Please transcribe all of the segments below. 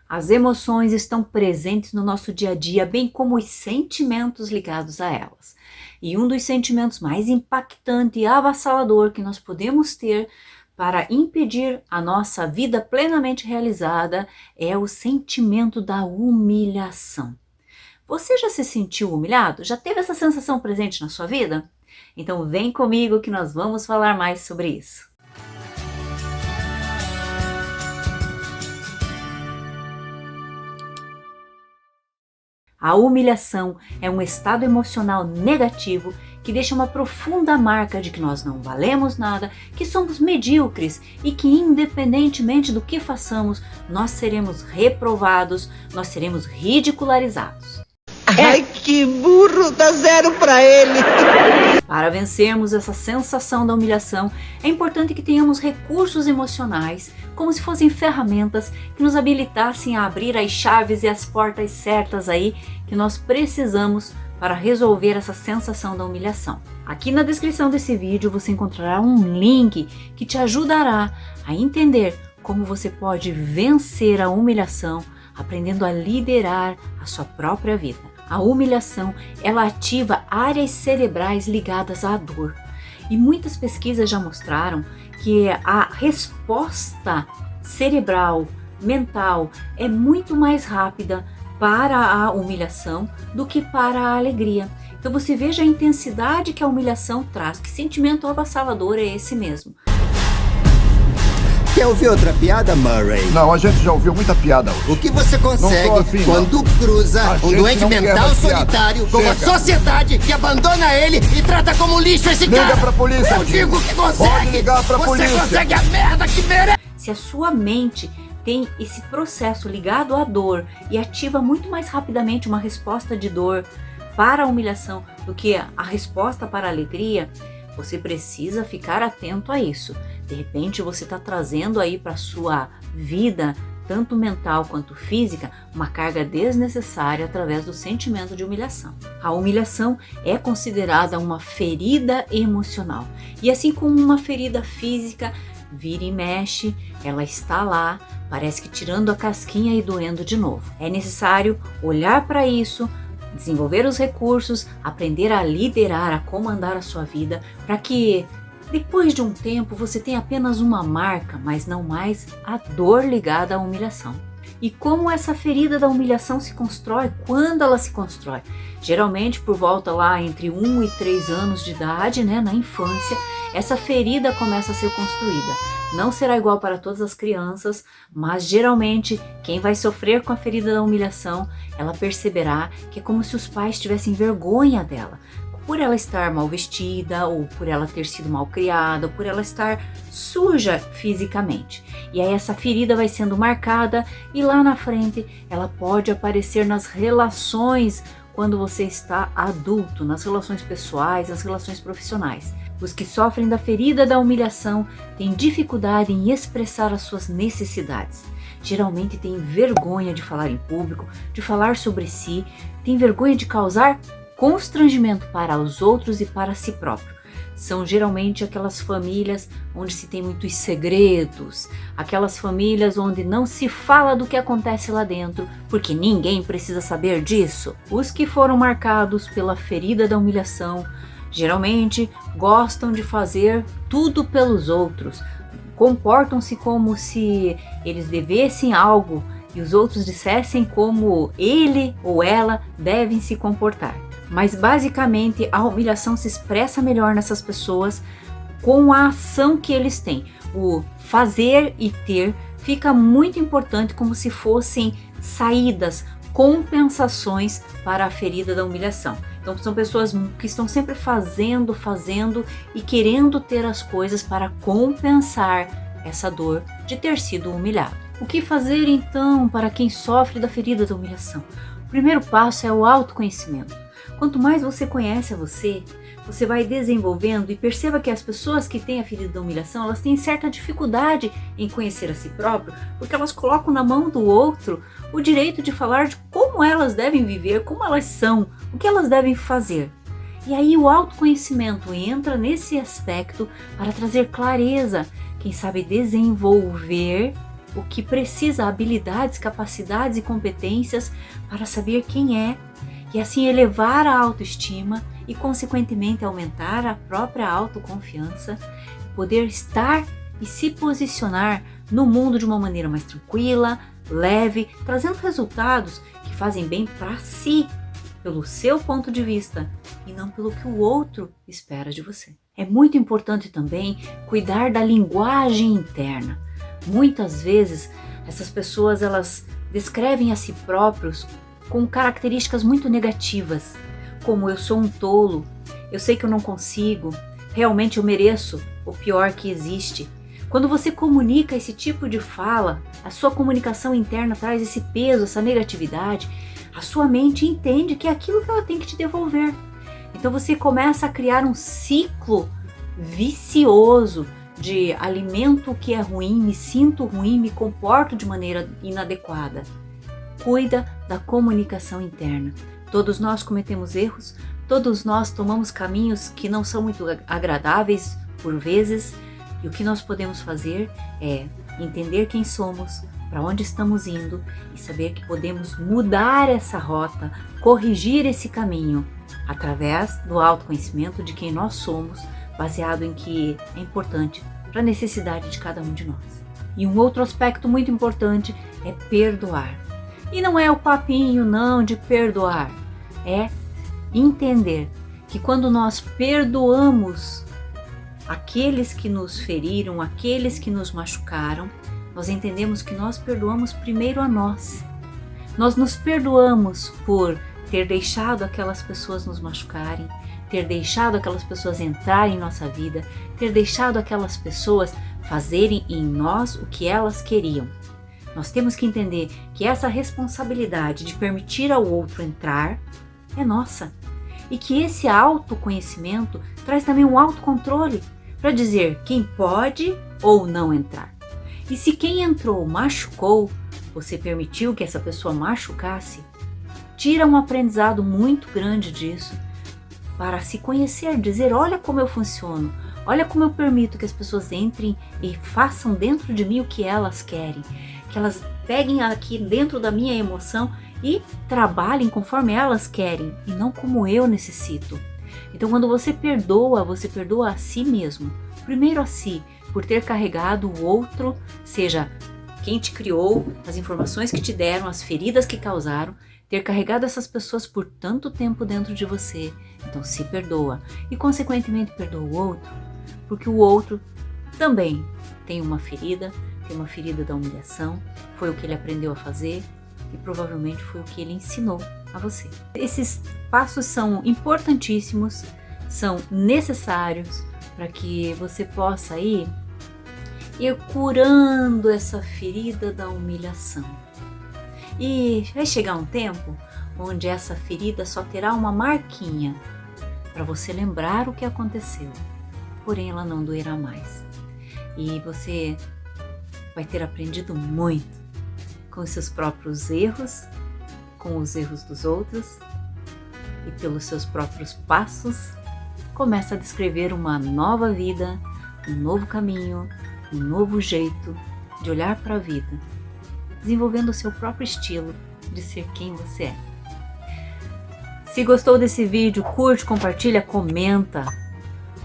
As emoções estão presentes no nosso dia a dia, bem como os sentimentos ligados a elas. E um dos sentimentos mais impactantes e avassalador que nós podemos ter para impedir a nossa vida plenamente realizada é o sentimento da humilhação. Você já se sentiu humilhado? Já teve essa sensação presente na sua vida? Então vem comigo que nós vamos falar mais sobre isso. A humilhação é um estado emocional negativo que deixa uma profunda marca de que nós não valemos nada, que somos medíocres e que independentemente do que façamos, nós seremos reprovados, nós seremos ridicularizados. Ai, que burro, dá 0 pra ele. Para vencermos essa sensação da humilhação, é importante que tenhamos recursos emocionais, como se fossem ferramentas que nos habilitassem a abrir as chaves e as portas certas aí que nós precisamos para resolver essa sensação da humilhação. Aqui na descrição desse vídeo você encontrará um link que te ajudará a entender como você pode vencer a humilhação, aprendendo a liderar a sua própria vida. A humilhação, ela ativa áreas cerebrais ligadas à dor. E muitas pesquisas já mostraram que a resposta cerebral, mental, é muito mais rápida para a humilhação do que para a alegria. Então você veja a intensidade que a humilhação traz. Que sentimento avassalador é esse mesmo? Quer ouvir outra piada, Murray? Não, a gente já ouviu muita piada hoje. O que você consegue afim, quando cruza um doente mental solitário com uma sociedade que abandona ele e trata como lixo esse cara? Liga pra polícia, Eu digo que consegue! Pode ligar pra polícia. Você consegue a merda que merece! Se a sua mente tem esse processo ligado à dor e ativa muito mais rapidamente uma resposta de dor para a humilhação do que a resposta para a alegria, você precisa ficar atento a isso. De repente você está trazendo aí para a sua vida, tanto mental quanto física, uma carga desnecessária através do sentimento de humilhação. A humilhação é considerada uma ferida emocional. E assim como uma ferida física, vira e mexe, ela está lá, parece que tirando a casquinha e doendo de novo. É necessário olhar para isso, desenvolver os recursos, aprender a liderar, a comandar a sua vida, para que depois de um tempo você tenha apenas uma marca, mas não mais a dor ligada à humilhação. E como essa ferida da humilhação se constrói? Quando ela se constrói? Geralmente por volta lá entre 1 e 3 anos de idade, na infância, essa ferida começa a ser construída. Não será igual para todas as crianças, mas geralmente quem vai sofrer com a ferida da humilhação, ela perceberá que é como se os pais tivessem vergonha dela, por ela estar mal vestida, ou por ela ter sido mal criada, ou por ela estar suja fisicamente. E aí essa ferida vai sendo marcada e lá na frente ela pode aparecer nas relações quando você está adulto, nas relações pessoais, nas relações profissionais. Os que sofrem da ferida da humilhação têm dificuldade em expressar as suas necessidades. Geralmente têm vergonha de falar em público, de falar sobre si, têm vergonha de causar constrangimento para os outros e para si próprio. São geralmente aquelas famílias onde se tem muitos segredos, aquelas famílias onde não se fala do que acontece lá dentro, porque ninguém precisa saber disso. Os que foram marcados pela ferida da humilhação, geralmente gostam de fazer tudo pelos outros, comportam-se como se eles devessem algo e os outros dissessem como ele ou ela devem se comportar. Mas basicamente a humilhação se expressa melhor nessas pessoas com a ação que eles têm. O fazer e ter fica muito importante, como se fossem saídas, compensações para a ferida da humilhação. Então são pessoas que estão sempre fazendo e querendo ter as coisas para compensar essa dor de ter sido humilhado. O que fazer então para quem sofre da ferida da humilhação? O primeiro passo é o autoconhecimento. Quanto mais você conhece a você, você vai desenvolvendo e perceba que as pessoas que têm a ferida da humilhação, elas têm certa dificuldade em conhecer a si próprio, porque elas colocam na mão do outro o direito de falar de como elas devem viver, como elas são, o que elas devem fazer. E aí o autoconhecimento entra nesse aspecto para trazer clareza, quem sabe desenvolver o que precisa, habilidades, capacidades e competências para saber quem é e assim elevar a autoestima e consequentemente aumentar a própria autoconfiança, poder estar e se posicionar no mundo de uma maneira mais tranquila, leve, trazendo resultados que fazem bem para si, pelo seu ponto de vista e não pelo que o outro espera de você. É muito importante também cuidar da linguagem interna. Muitas vezes essas pessoas elas descrevem a si próprios com características muito negativas, como eu sou um tolo, eu sei que eu não consigo, realmente eu mereço o pior que existe. Quando você comunica esse tipo de fala, a sua comunicação interna traz esse peso, essa negatividade, a sua mente entende que é aquilo que ela tem que te devolver. Então você começa a criar um ciclo vicioso de alimento que é ruim, me sinto ruim, me comporto de maneira inadequada. Cuida da comunicação interna. Todos nós cometemos erros, todos nós tomamos caminhos que não são muito agradáveis por vezes, e o que nós podemos fazer é entender quem somos, para onde estamos indo e saber que podemos mudar essa rota, corrigir esse caminho através do autoconhecimento de quem nós somos, baseado em que é importante para a necessidade de cada um de nós. E um outro aspecto muito importante é perdoar. E não é o papinho não de perdoar, é entender que quando nós perdoamos aqueles que nos feriram, aqueles que nos machucaram, nós entendemos que nós perdoamos primeiro a nós. Nós nos perdoamos por ter deixado aquelas pessoas nos machucarem, ter deixado aquelas pessoas entrarem em nossa vida, ter deixado aquelas pessoas fazerem em nós o que elas queriam. Nós temos que entender que essa responsabilidade de permitir ao outro entrar é nossa e que esse autoconhecimento traz também um autocontrole para dizer quem pode ou não entrar. E se quem entrou machucou, você permitiu que essa pessoa machucasse, tira um aprendizado muito grande disso para se conhecer, dizer olha como eu funciono, olha como eu permito que as pessoas entrem e façam dentro de mim o que elas querem, que elas peguem aqui dentro da minha emoção e trabalhem conforme elas querem e não como eu necessito. Então quando você perdoa a si mesmo, primeiro a si, por ter carregado o outro, seja quem te criou, as informações que te deram, as feridas que causaram, ter carregado essas pessoas por tanto tempo dentro de você, então se perdoa e consequentemente perdoa o outro, porque o outro também tem uma ferida da humilhação, foi o que ele aprendeu a fazer e provavelmente foi o que ele ensinou a você. Esses passos são importantíssimos, são necessários para que você possa ir curando essa ferida da humilhação. E vai chegar um tempo onde essa ferida só terá uma marquinha para você lembrar o que aconteceu, porém ela não doerá mais. E você vai ter aprendido muito com os seus próprios erros, com os erros dos outros e pelos seus próprios passos, começa a descrever uma nova vida, um novo caminho, um novo jeito de olhar para a vida, desenvolvendo o seu próprio estilo de ser quem você é. Se gostou desse vídeo, curte, compartilha, comenta.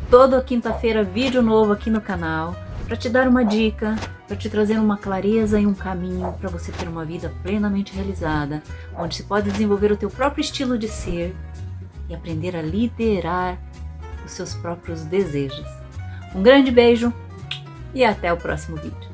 Toda quinta-feira vídeo novo aqui no canal para te dar uma dica, para te trazer uma clareza e um caminho para você ter uma vida plenamente realizada, onde você pode desenvolver o teu próprio estilo de ser e aprender a liderar os seus próprios desejos. Um grande beijo e até o próximo vídeo.